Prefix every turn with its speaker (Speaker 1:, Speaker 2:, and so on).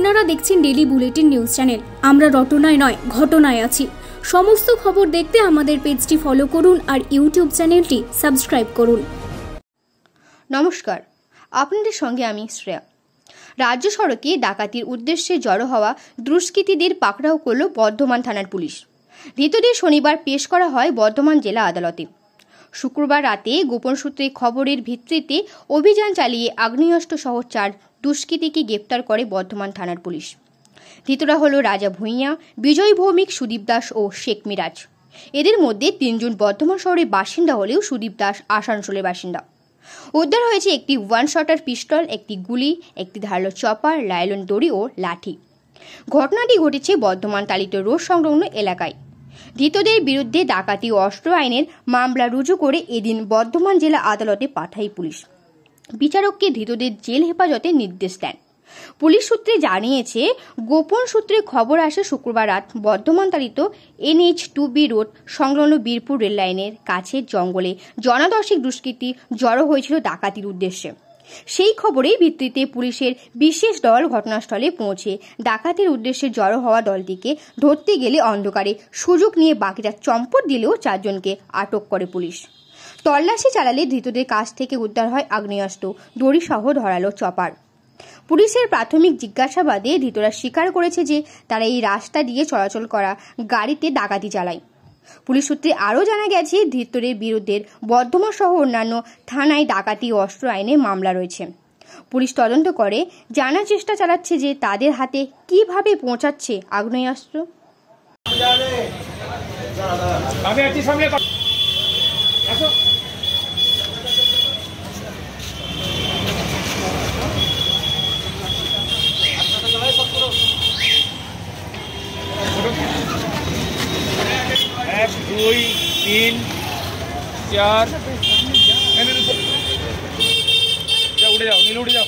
Speaker 1: আপনারা দেখছেন daily bulletin news channel. আমরা রটনায় নয় ঘটনায় আছি। সমস্ত খবর দেখতে আমাদের পেজটি ফলো করুন আর ইউটিউব চ্যানেলটি সাবস্ক্রাইব করুন।
Speaker 2: নমস্কার, আপনাদের সঙ্গে আমি শ্রেয়া। রাজ্য সড়কে ডাকাতির উদ্দেশ্যে জড়ো হওয়া দুষ্কৃতীদের পাকড়াও করল বর্ধমান থানার পুলিশ। ধৃতদের শনিবার পেশ করা হয় বর্ধমান জেলা আদালতে। শুক্রবার রাতে গোপন সূত্রে খবরের ভিত্তিতে অভিযান চালিয়ে আগ্নেয়াস্ত্র সহ 4 দুষ্কৃতীকে গ্রেপ্তার করে বর্ধমান থানার পুলিশ। ধৃতরা হল রাজা ভূঁইয়া, বিজয় ভৌমিক, সুদীপ দাস ও শেখ মিরাজ। এদের মধ্যে 3 জন বর্ধমান শহরের বাসিন্দা হলেও সুদীপ দাস আসানসোলের বাসিন্দা। উদ্ধার হয়েছে একটি 1 শটার পিস্তল, একটি গুলি, একটি ধারালো চপার, লাইলন দড়ি ও লাঠি। ঘটনাটি ঘটেছে বর্ধমান তালিত রোড সংলগ্ন এলাকায়। ধৃতদের বিরুদ্ধে ডাকাতি ও অস্ত্র আইনের মামলা রুজু করে এদিন বর্ধমান জেলা আদালতে পাঠায় পুলিশ। বিচারককে ধৃতদের জেল হেফাজতে নির্দেশ দেন। পুলিশ সূত্রে জানিয়েছে, গোপন সূত্রে খবর আসে শুক্রবার রাত বর্ধমান তালিত NH2B রোড সংলগ্ন বীরপুর রেল লাইনের কাছে জঙ্গলে জনদর্শিক দুষ্কৃতী জড়ো হয়েছিল ডাকাতির উদ্দেশ্যে। সেই খবরেই ভিত্তিতে পুলিশের বিশেষ দল ঘটনাস্থলে পৌঁছে ডাকাতির উদ্দেশ্যে জড়ো হওয়া দলটিকে ধরতে গেলে অন্ধকারে সুযোগ নিয়ে বাকিরা চম্পট দিলেও 4 জনকে আটক করে পুলিশ। তল্লাশি চালালে ধৃতদের কাছ থেকে উদ্ধার হয় আগ্নেয়াস্ত্র, দড়ি সহ ধারালো চপার। পুলিশের প্রাথমিক জিজ্ঞাসাবাদে ধৃতরা স্বীকার করেছে যে তারা এই রাস্তা দিয়ে চলাচল করা গাড়িতে ডাকাতি চালায়। পুলিশ সূত্রে আরও জানা গেছে, ধৃতদের বিরুদ্ধে বর্ধমান সহ অন্যান্য থানায় ডাকাতি ও অস্ত্র আইনে মামলা রয়েছে। পুলিশ তদন্ত করে জানার চেষ্টা চালাচ্ছে যে তাদের হাতে কিভাবে পৌঁছাচ্ছে আগ্নেয়াস্ত্র।
Speaker 3: এক, দুই, তিন, চার, উঠে যাও নীল, উঠে যাও।